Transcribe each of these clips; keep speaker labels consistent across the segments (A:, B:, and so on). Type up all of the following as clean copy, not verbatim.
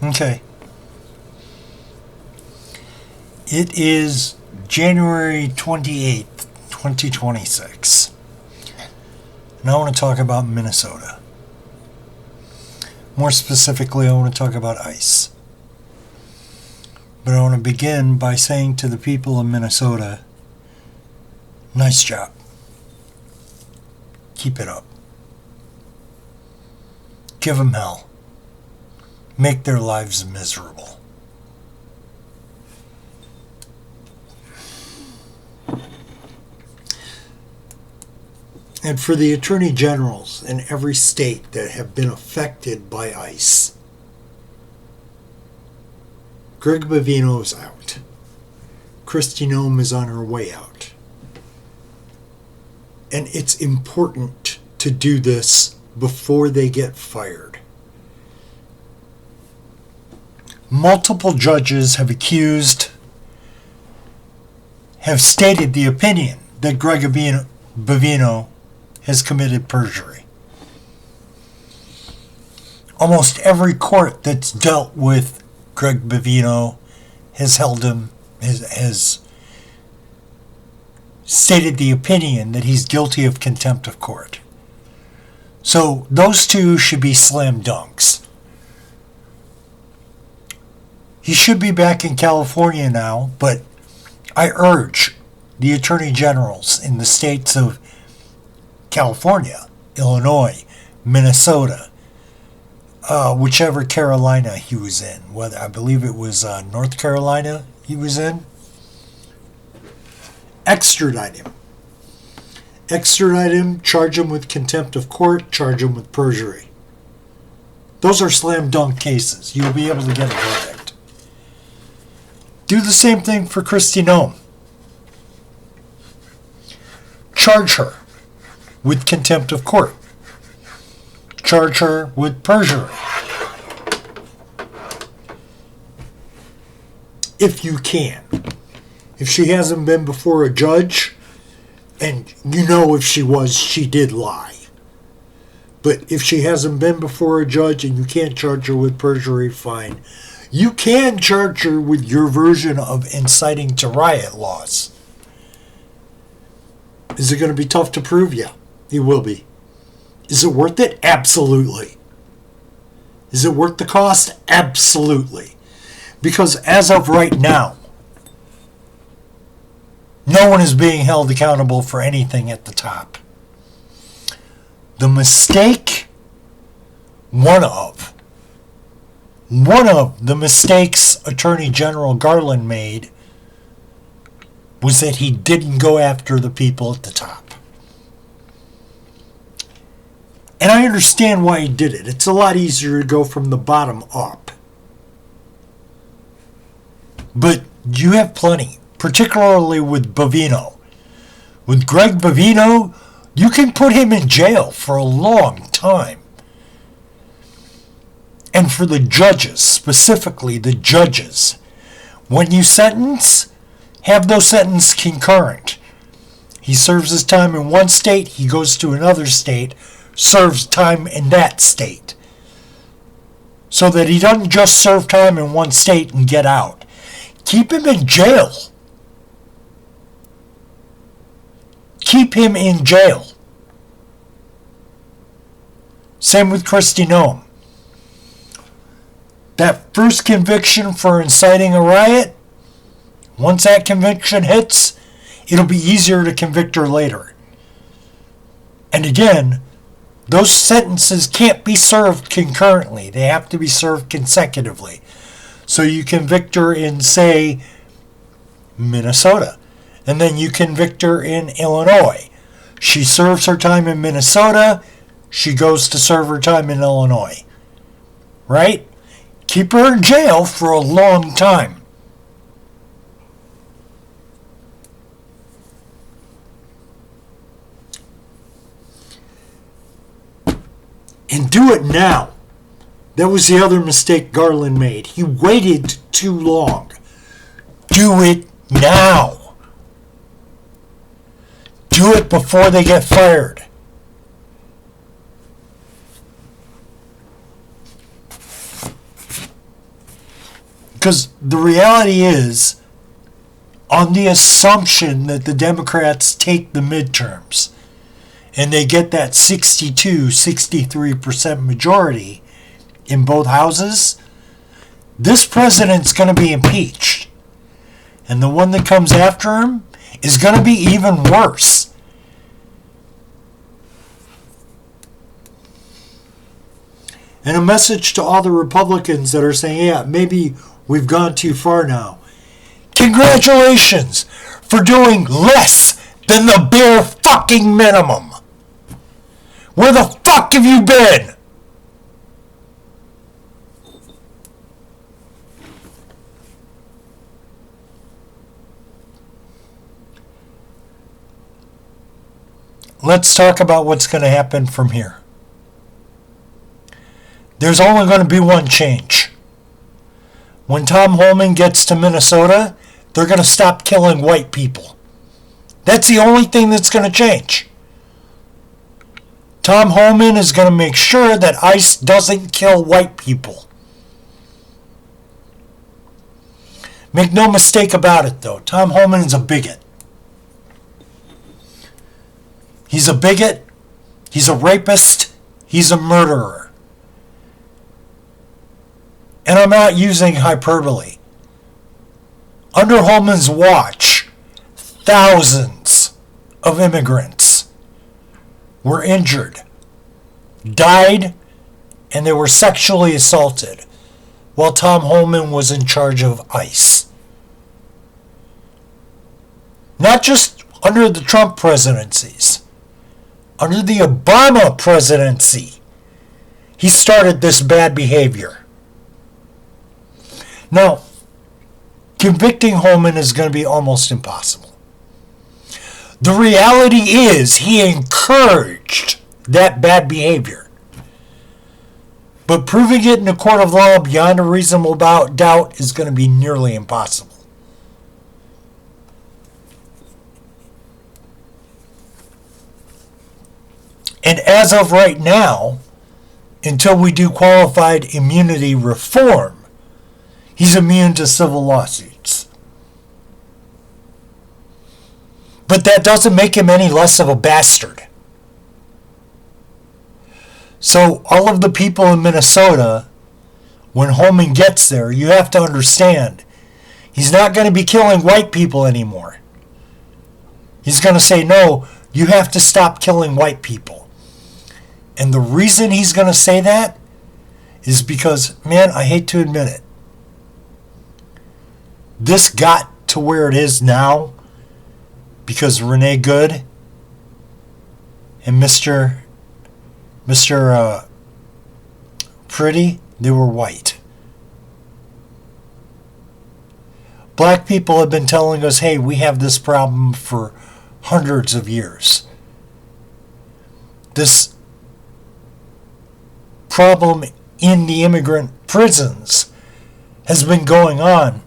A: Okay. It is January 28th, 2026. And I want to talk about Minnesota. More specifically, I want to talk about ICE. But I want to begin by saying to the people of Minnesota, nice job. Keep it up. Give them hell. Make their lives miserable. And for the attorney generals in every state that have been affected by ICE, Greg Bavino is out. Kristi Noem is on her way out. And it's important to do this before they get fired. Multiple judges have stated the opinion that Greg Bavino has committed perjury. Almost every court that's dealt with Greg Bavino has stated the opinion that he's guilty of contempt of court. So those two should be slam dunks. He should be back in California now, but I urge the attorney generals in the states of California, Illinois, Minnesota, whichever Carolina he was in, whether I believe it was North Carolina he was in, extradite him. Extradite him, charge him with contempt of court, charge him with perjury. Those are slam dunk cases. You'll be able to get a verdict. Do the same thing for Kristi Noem. Charge her with contempt of court. Charge her with perjury. If you can. If she hasn't been before a judge, and if she did lie. But if she hasn't been before a judge and you can't charge her with perjury, fine. You can charge her with your version of inciting to riot laws. Is it going to be tough to prove? Yeah, it will be. Is it worth it? Absolutely. Is it worth the cost? Absolutely. Because as of right now, no one is being held accountable for anything at the top. The mistake, one of the mistakes Attorney General Garland made was that he didn't go after the people at the top. And I understand why he did it. It's a lot easier to go from the bottom up. But you have plenty, particularly with Bavino. With Greg Bavino, you can put him in jail for a long time. And for the judges, specifically the judges, when you sentence, have those sentences concurrent. He serves his time in one state, he goes to another state, serves time in that state. So that he doesn't just serve time in one state and get out. Keep him in jail. Keep him in jail. Same with Kristi Noem. That first conviction for inciting a riot, once that conviction hits, it'll be easier to convict her later. And again, those sentences can't be served concurrently. They have to be served consecutively. So you convict her in, say, Minnesota. And then you convict her in Illinois. She serves her time in Minnesota. She goes to serve her time in Illinois. Right? Keep her in jail for a long time. And do it now. That was the other mistake Garland made. He waited too long. Do it now. Do it before they get fired. Because the reality is, on the assumption that the Democrats take the midterms and they get that 63% majority in both houses, this president's going to be impeached. And the one that comes after him is going to be even worse. And a message to all the Republicans that are saying, yeah, maybe we've gone too far now. Congratulations for doing less than the bare fucking minimum. Where the fuck have you been? Let's talk about what's going to happen from here. There's only going to be one change. When Tom Homan gets to Minnesota, they're going to stop killing white people. That's the only thing that's going to change. Tom Homan is going to make sure that ICE doesn't kill white people. Make no mistake about it, though. Tom Homan is a bigot. He's a bigot. He's a rapist. He's a murderer. And I'm not using hyperbole. Under Homan's watch, thousands of immigrants were injured, died, and they were sexually assaulted while Tom Homan was in charge of ICE. Not just under the Trump presidencies, under the Obama presidency, he started this bad behavior. Now, convicting Homan is going to be almost impossible. The reality is he encouraged that bad behavior. But proving it in a court of law beyond a reasonable doubt is going to be nearly impossible. And as of right now, until we do qualified immunity reform, he's immune to civil lawsuits. But that doesn't make him any less of a bastard. So all of the people in Minnesota, when Homan gets there, you have to understand, he's not going to be killing white people anymore. He's going to say, no, you have to stop killing white people. And the reason he's going to say that is because, man, I hate to admit it, this got to where it is now because Renee Good and Mr. Pretty, they were white. Black people have been telling us, hey, we have this problem for hundreds of years. This problem in the immigrant prisons has been going on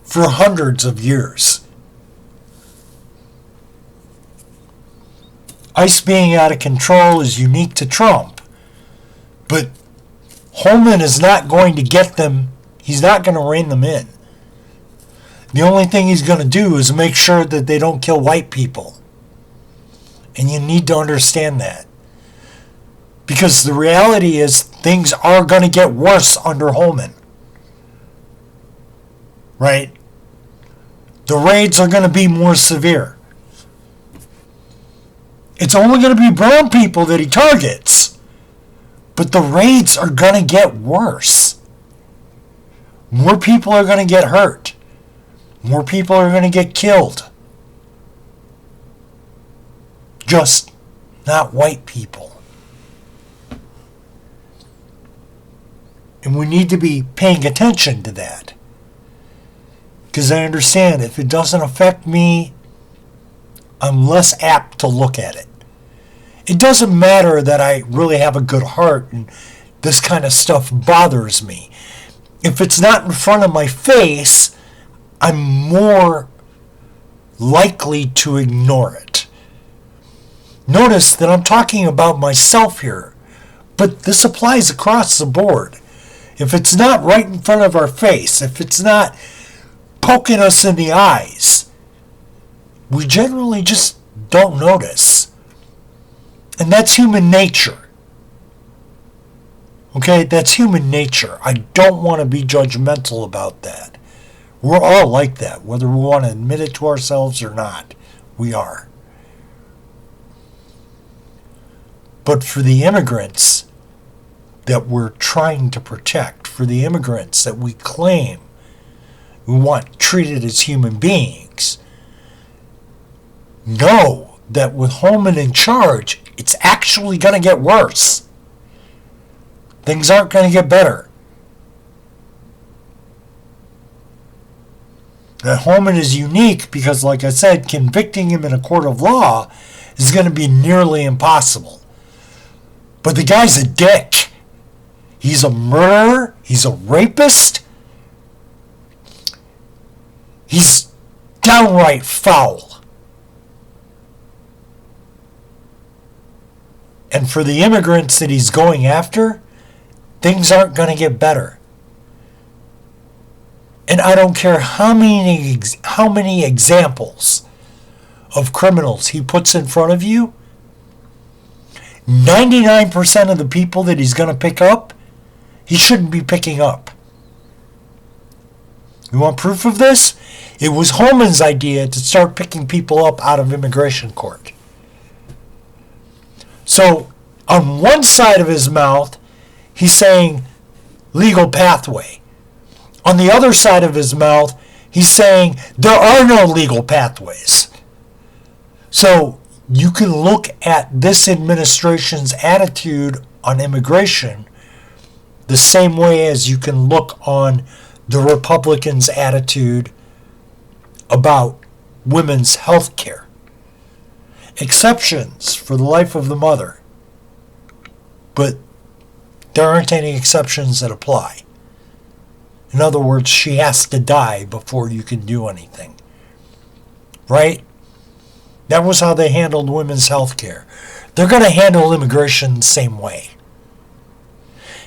A: for hundreds of years. ICE being out of control is unique to Trump, but Homan is not going to get them, he's not going to rein them in. The only thing he's going to do is make sure that they don't kill white people. And you need to understand that. Because the reality is things are going to get worse under Homan. Right? The raids are going to be more severe. It's only going to be brown people that he targets. But the raids are going to get worse. More people are going to get hurt. More people are going to get killed. Just not white people. And we need to be paying attention to that. Because I understand if it doesn't affect me, I'm less apt to look at it. It doesn't matter that I really have a good heart and this kind of stuff bothers me. If it's not in front of my face, I'm more likely to ignore it. Notice that I'm talking about myself here, but this applies across the board. if it's not right in front of our face, if it's not poking us in the eyes, we generally just don't notice. And that's human nature. Okay, that's human nature. I don't want to be judgmental about that. We're all like that, whether we want to admit it to ourselves or not. We are. But for the immigrants that we're trying to protect, for the immigrants that we claim we want treated as human beings, know that with Holman in charge, it's actually going to get worse. Things aren't going to get better. That Holman is unique because, like I said, convicting him in a court of law is going to be nearly impossible. But the guy's a dick. He's a murderer. He's a rapist. He's downright foul. And for the immigrants that he's going after, things aren't going to get better. And I don't care how many examples of criminals he puts in front of you, 99% of the people that he's going to pick up, he shouldn't be picking up. You want proof of this? It was Holman's idea to start picking people up out of immigration court. So, on one side of his mouth, he's saying legal pathway. On the other side of his mouth, he's saying there are no legal pathways. So you can look at this administration's attitude on immigration the same way as you can look on the Republicans' attitude about women's health care. Exceptions for the life of the mother, but there aren't any exceptions that apply. In other words, she has to die before you can do anything. Right? That was how they handled women's health care. They're going to handle immigration the same way.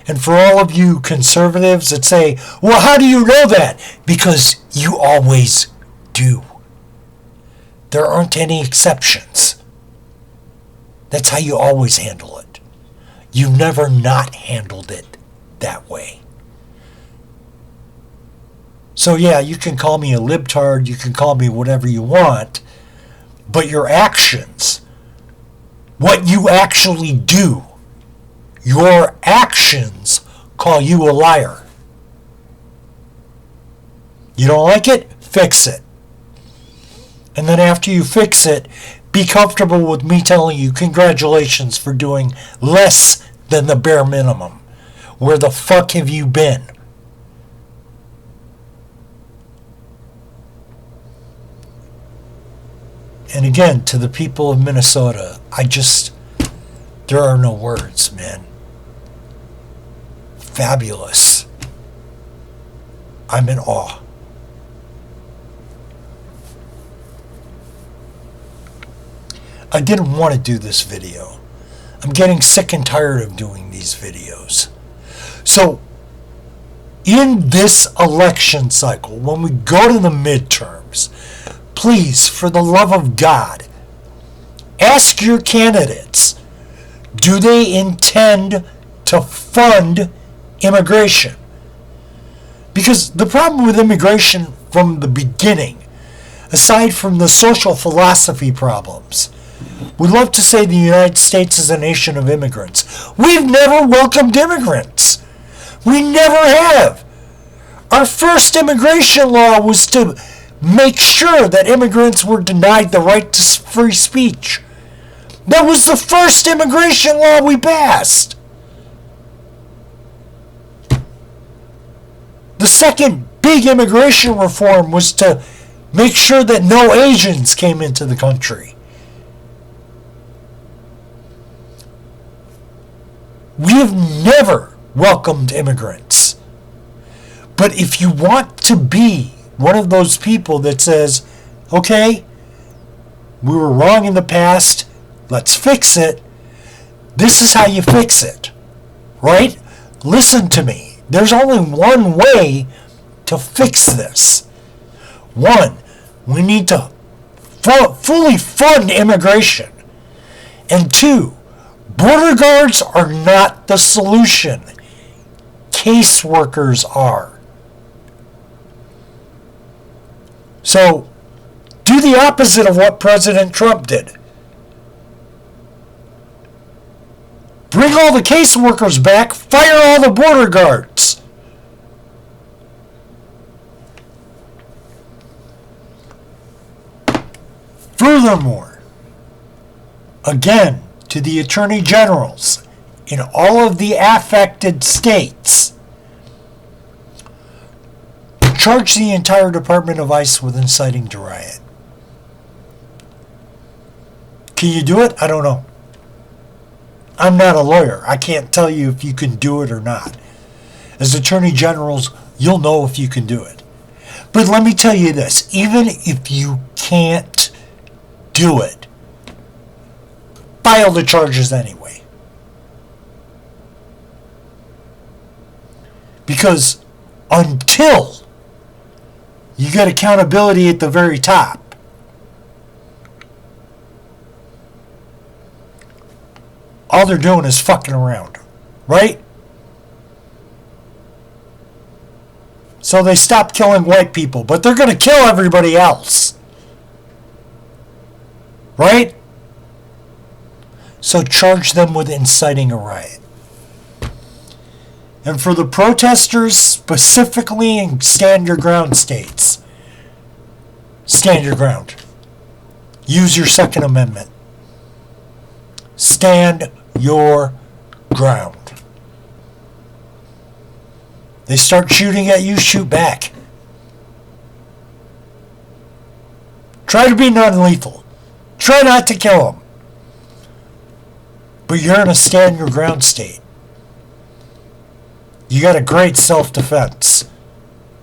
A: And for all of you conservatives that say, well, how do you know that? Because you always do. There aren't any exceptions. That's how you always handle it. You've never not handled it that way. So yeah, you can call me a libtard, you can call me whatever you want, but your actions, what you actually do, your actions call you a liar. You don't like it? Fix it. And then after you fix it, be comfortable with me telling you congratulations for doing less than the bare minimum. Where the fuck have you been? And again, to the people of Minnesota, there are no words, man. Fabulous. I'm in awe. I didn't want to do this video. I'm getting sick and tired of doing these videos. So, in this election cycle, when we go to the midterms, please, for the love of God, ask your candidates, do they intend to fund immigration? Because the problem with immigration from the beginning, aside from the social philosophy problems, we love to say the United States is a nation of immigrants. We've never welcomed immigrants. We never have. Our first immigration law was to make sure that immigrants were denied the right to free speech. That was the first immigration law we passed. The second big immigration reform was to make sure that no Asians came into the country. We have never welcomed immigrants. But if you want to be one of those people that says, okay, we were wrong in the past, let's fix it, this is how you fix it, right? Listen to me. There's only one way to fix this. One, we need to fully fund immigration. And two, border guards are not the solution. Caseworkers are. So, do the opposite of what President Trump did. Bring all the caseworkers back, fire all the border guards. Furthermore, again, to the attorney generals in all of the affected states, charge the entire Department of ICE with inciting to riot. Can you do it? I don't know. I'm not a lawyer. I can't tell you if you can do it or not. As attorney generals, you'll know if you can do it. But let me tell you this, even if you can't do it, file the charges anyway. Because until you get accountability at the very top, all they're doing is fucking around, right? So they stopped killing white people, but they're going to kill everybody else. Right? So charge them with inciting a riot. And for the protesters, specifically in stand your ground states, stand your ground. Use your Second Amendment. Stand your ground. They start shooting at you, shoot back. Try to be non-lethal. Try not to kill them. But you're in a stand your ground state. You got a great self-defense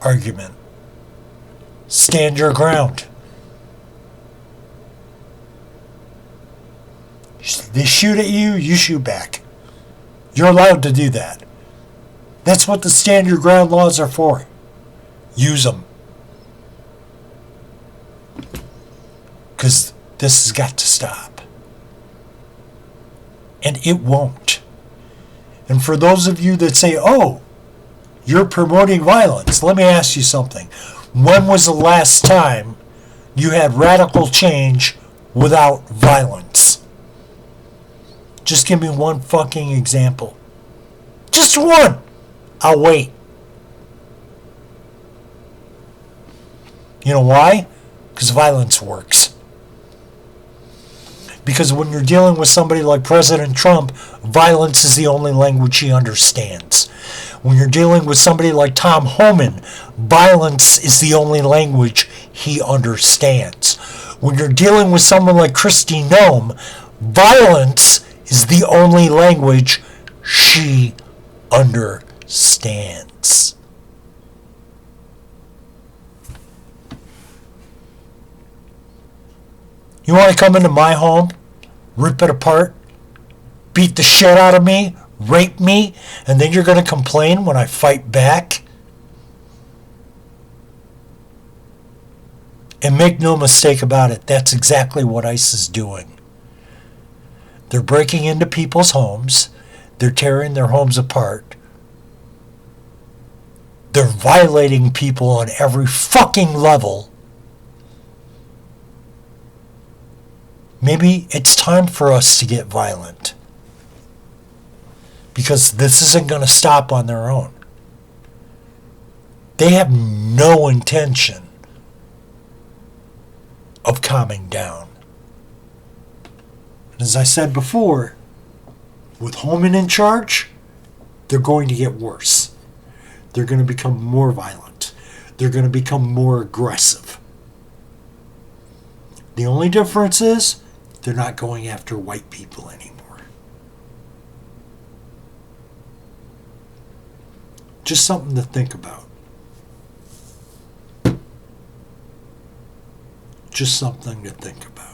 A: argument. Stand your ground. They shoot at you, you shoot back. You're allowed to do that. That's what the stand your ground laws are for. Use them. Because this has got to stop. And it won't. And for those of you that say, oh, you're promoting violence, let me ask you something. When was the last time you had radical change without violence? Just give me one fucking example. Just one. I'll wait. You know why? Because violence works. Because when you're dealing with somebody like President Trump, violence is the only language he understands. When you're dealing with somebody like Tom Homan, violence is the only language he understands. When you're dealing with someone like Kristi Noem, violence is the only language she understands. You want to come into my home, rip it apart, beat the shit out of me, rape me, and then you're going to complain when I fight back? And make no mistake about it, that's exactly what ICE is doing. They're breaking into people's homes. They're tearing their homes apart. They're violating people on every fucking level. Maybe it's time for us to get violent. Because this isn't going to stop on their own. They have no intention of calming down. And as I said before, with Homan in charge, they're going to get worse. They're going to become more violent. They're going to become more aggressive. The only difference is they're not going after white people anymore. Just something to think about. Just something to think about.